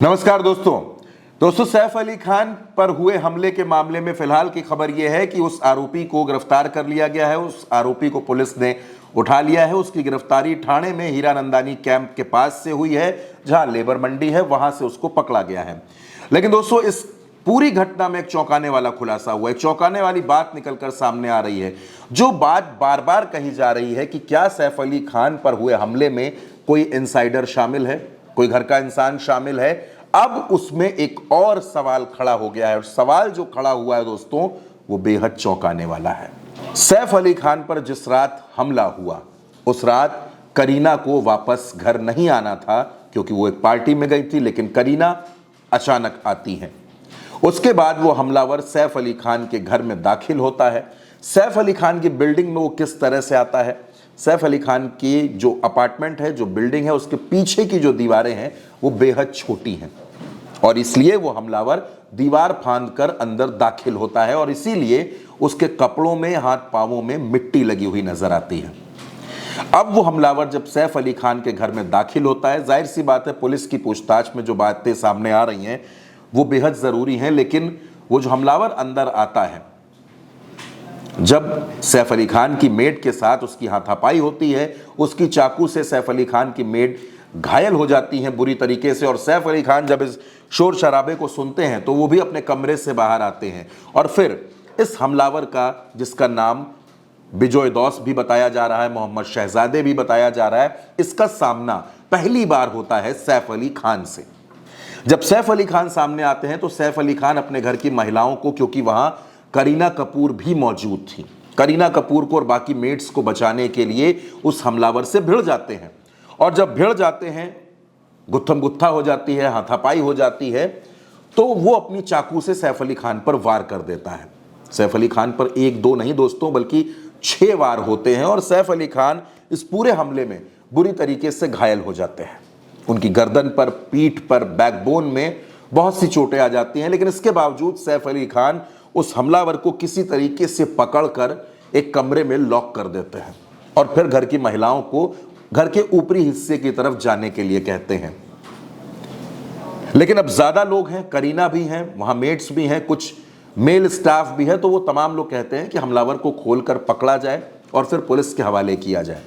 नमस्कार दोस्तों सैफ अली खान पर हुए हमले के मामले में फिलहाल की खबर यह है कि उस आरोपी को गिरफ्तार कर लिया गया है। उस आरोपी को पुलिस ने उठा लिया है। उसकी गिरफ्तारी ठाणे में हीरानंदानी कैंप के पास से हुई है, जहां लेबर मंडी है, वहां से उसको पकड़ा गया है। लेकिन दोस्तों, इस पूरी घटना में एक चौंकाने वाला खुलासा हुआ है। एक चौंकाने वाली बात निकलकर सामने आ रही है। जो बात बार बार कही जा रही है कि क्या सैफ अली खान पर हुए हमले में कोई इनसाइडर शामिल है, कोई घर का इंसान शामिल है, अब उसमें एक और सवाल खड़ा हो गया है। और सवाल जो खड़ा हुआ है दोस्तों, वो बेहद चौंकाने वाला है। सैफ अली खान पर जिस रात हमला हुआ, उस रात करीना को वापस घर नहीं आना था, क्योंकि वो एक पार्टी में गई थी। लेकिन करीना अचानक आती है। उसके बाद वो हमलावर सैफ अली खान के घर में दाखिल होता है। सैफ अली खान की बिल्डिंग में वो किस तरह से आता है? सैफ अली खान की जो अपार्टमेंट है, जो बिल्डिंग है, उसके पीछे की जो दीवारें हैं वो बेहद छोटी हैं, और इसलिए वो हमलावर दीवार फांद कर अंदर दाखिल होता है, और इसीलिए उसके कपड़ों में, हाथ पांवों में मिट्टी लगी हुई नजर आती है। अब वो हमलावर जब सैफ अली खान के घर में दाखिल होता है, जाहिर सी बात है पुलिस की पूछताछ में जो बातें सामने आ रही हैं वो बेहद जरूरी हैं। लेकिन वो जो हमलावर अंदर आता है, जब सैफ अली खान की मेड के साथ उसकी हाथापाई होती है, उसकी चाकू से सैफ अली खान की मेड घायल हो जाती हैं बुरी तरीके से, और सैफ अली खान जब इस शोर शराबे को सुनते हैं तो वो भी अपने कमरे से बाहर आते हैं। और फिर इस हमलावर का, जिसका नाम बिजोय दौस भी बताया जा रहा है, मोहम्मद शहजादे भी बताया जा रहा है, इसका सामना पहली बार होता है सैफ अली खान से। जब सैफ अली खान सामने आते हैं तो सैफ अली खान अपने घर की महिलाओं को, क्योंकि वहां करीना कपूर भी मौजूद थी, करीना कपूर को और बाकी मेड्स को बचाने के लिए उस हमलावर से भिड़ जाते हैं। और जब भिड़ जाते हैं, गुत्थम गुत्था हो जाती है, हाथापाई हो जाती है, तो वो अपनी चाकू से सैफ अली खान पर वार कर देता है। सैफ अली खान पर एक दो नहीं दोस्तों, बल्कि 6 वार होते हैं, और सैफ अली खान इस पूरे हमले में बुरी तरीके से घायल हो जाते हैं। उनकी गर्दन पर, पीठ पर, बैकबोन में बहुत सी चोटें आ जाती हैं। लेकिन इसके बावजूद सैफ अली खान उस हमलावर को किसी तरीके से पकड़कर एक कमरे में लॉक कर देते हैं, और फिर घर की महिलाओं को घर के ऊपरी हिस्से की तरफ जाने के लिए कहते हैं। लेकिन अब ज्यादा लोग हैं, करीना भी हैं, वहां मेड्स भी हैं, कुछ मेल स्टाफ भी है, तो वो तमाम लोग कहते हैं कि हमलावर को खोलकर पकड़ा जाए और फिर पुलिस के हवाले किया जाए।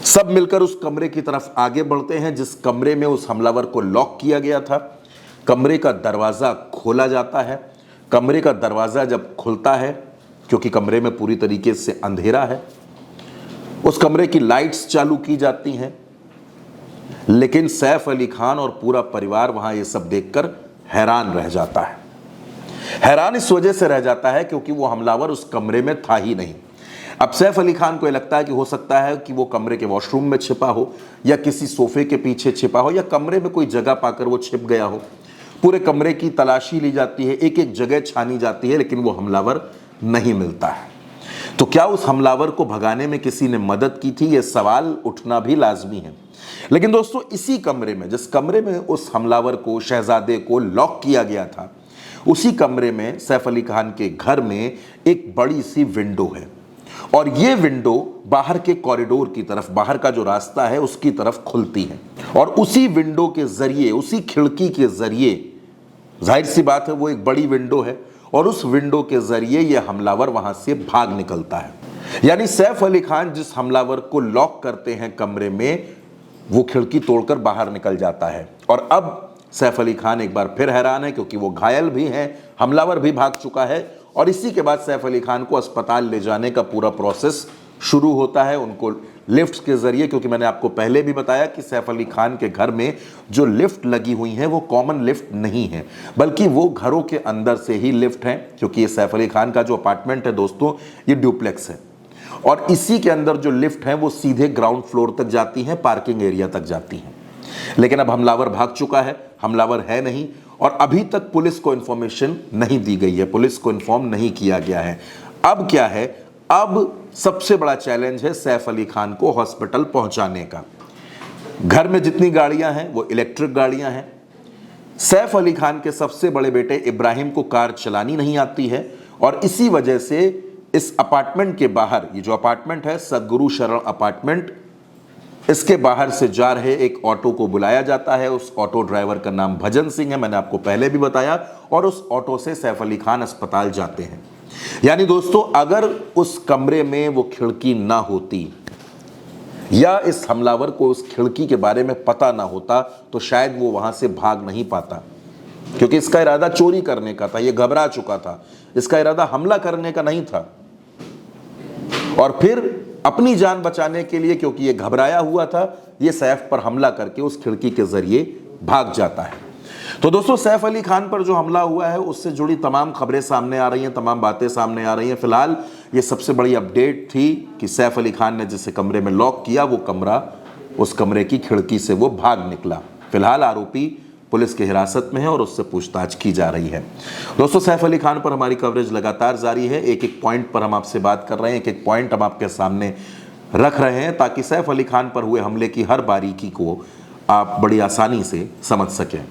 सब मिलकर उस कमरे की तरफ आगे बढ़ते हैं जिस कमरे में उस हमलावर को लॉक किया गया था। कमरे का दरवाजा खोला जाता है। कमरे का दरवाजा जब खुलता है, क्योंकि कमरे में पूरी तरीके से अंधेरा है, उस कमरे की लाइट्स चालू की जाती हैं। लेकिन सैफ अली खान और पूरा परिवार वहां ये सब देखकर हैरान रह जाता है। हैरान इस वजह से रह जाता है क्योंकि वो हमलावर उस कमरे में था ही नहीं। अब सैफ अली खान को यह लगता है कि हो सकता है कि वो कमरे के वॉशरूम में छिपा हो, या किसी सोफे के पीछे छिपा हो, या कमरे में कोई जगह पाकर वो छिप गया हो। पूरे कमरे की तलाशी ली जाती है, एक एक जगह छानी जाती है, लेकिन वो हमलावर नहीं मिलता है। तो क्या उस हमलावर को भगाने में किसी ने मदद की थी? ये सवाल उठना भी लाजमी है। लेकिन दोस्तों, इसी कमरे में, जिस कमरे में उस हमलावर को, शहजादे को लॉक किया गया था, उसी कमरे में सैफ अली खान के घर में एक बड़ी सी विंडो है, और ये विंडो बाहर के कॉरिडोर की तरफ, बाहर का जो रास्ता है उसकी तरफ खुलती है। और उसी विंडो के जरिए, उसी खिड़की के जरिए, जाहिर सी बात है वो एक बड़ी विंडो है, और उस विंडो के जरिए ये हमलावर वहां से भाग निकलता है। यानी सैफ अली खान जिस हमलावर को लॉक करते हैं कमरे में, वो खिड़की तोड़कर बाहर निकल जाता है। और अब सैफ अली खान एक बार फिर हैरान है, क्योंकि वो घायल भी हैं, हमलावर भी भाग चुका है, और इसी के बाद सैफ अली खान को अस्पताल ले जाने का पूरा प्रोसेस शुरू होता है। उनको लिफ्ट के जरिए, क्योंकि मैंने आपको पहले भी बताया कि सैफ अली खान के घर में जो लिफ्ट लगी हुई हैं वो कॉमन लिफ्ट नहीं है, बल्कि वो घरों के अंदर से ही लिफ्ट हैं। क्योंकि ये सैफ अली खान का जो अपार्टमेंट है दोस्तों, ये ड्यूप्लेक्स है, और इसी के अंदर जो लिफ्ट हैं वो सीधे ग्राउंड फ्लोर तक जाती हैं, पार्किंग एरिया तक जाती हैं। लेकिन अब हमलावर भाग चुका है, हमलावर है नहीं, और अभी तक पुलिस को इंफॉर्मेशन नहीं दी गई है, पुलिस को इन्फॉर्म नहीं किया गया है। अब क्या है? अब सबसे बड़ा चैलेंज है सैफ अली खान को हॉस्पिटल पहुंचाने का। घर में जितनी गाड़ियां हैं वो इलेक्ट्रिक गाड़ियां हैं। सैफ अली खान के सबसे बड़े बेटे इब्राहिम को कार चलानी नहीं आती है, और इसी वजह से इस अपार्टमेंट के बाहर, ये जो अपार्टमेंट है सदगुरु शरण अपार्टमेंट, इसके बाहर से जा रहे एक ऑटो को बुलाया जाता है। उस ऑटो ड्राइवर का नाम भजन सिंह है, मैंने आपको पहले भी बताया, और उस ऑटो से सैफ अली खान अस्पताल जाते हैं। यानी दोस्तों, अगर उस कमरे में वो खिड़की ना होती या इस हमलावर को उस खिड़की के बारे में पता ना होता तो शायद वो वहां से भाग नहीं पाता, क्योंकि इसका इरादा चोरी करने का था। ये घबरा चुका था, इसका इरादा हमला करने का नहीं था। और फिर अपनी जान बचाने के लिए, क्योंकि ये घबराया हुआ था, ये सैफ पर हमला करके उस खिड़की के जरिए भाग जाता है। तो दोस्तों, सैफ अली खान पर जो हमला हुआ है उससे जुड़ी तमाम खबरें सामने आ रही हैं, तमाम बातें सामने आ रही हैं। फिलहाल ये सबसे बड़ी अपडेट थी कि सैफ अली खान ने जिसे कमरे में लॉक किया, वो कमरा, उस कमरे की खिड़की से वो भाग निकला। फिलहाल आरोपी पुलिस की हिरासत में है और उससे पूछताछ की जा रही है। दोस्तों, सैफ अली खान पर हमारी कवरेज लगातार जारी है। एक एक पॉइंट पर हम आपसे बात कर रहे हैं, एक एक पॉइंट हम आपके सामने रख रहे हैं, ताकि सैफ अली खान पर हुए हमले की हर बारीकी को आप बड़ी आसानी से समझ सकें।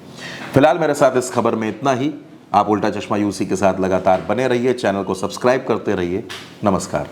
फिलहाल मेरे साथ इस खबर में इतना ही। आप उल्टा चश्मा यूसी के साथ लगातार बने रहिए, चैनल को सब्सक्राइब करते रहिए। नमस्कार।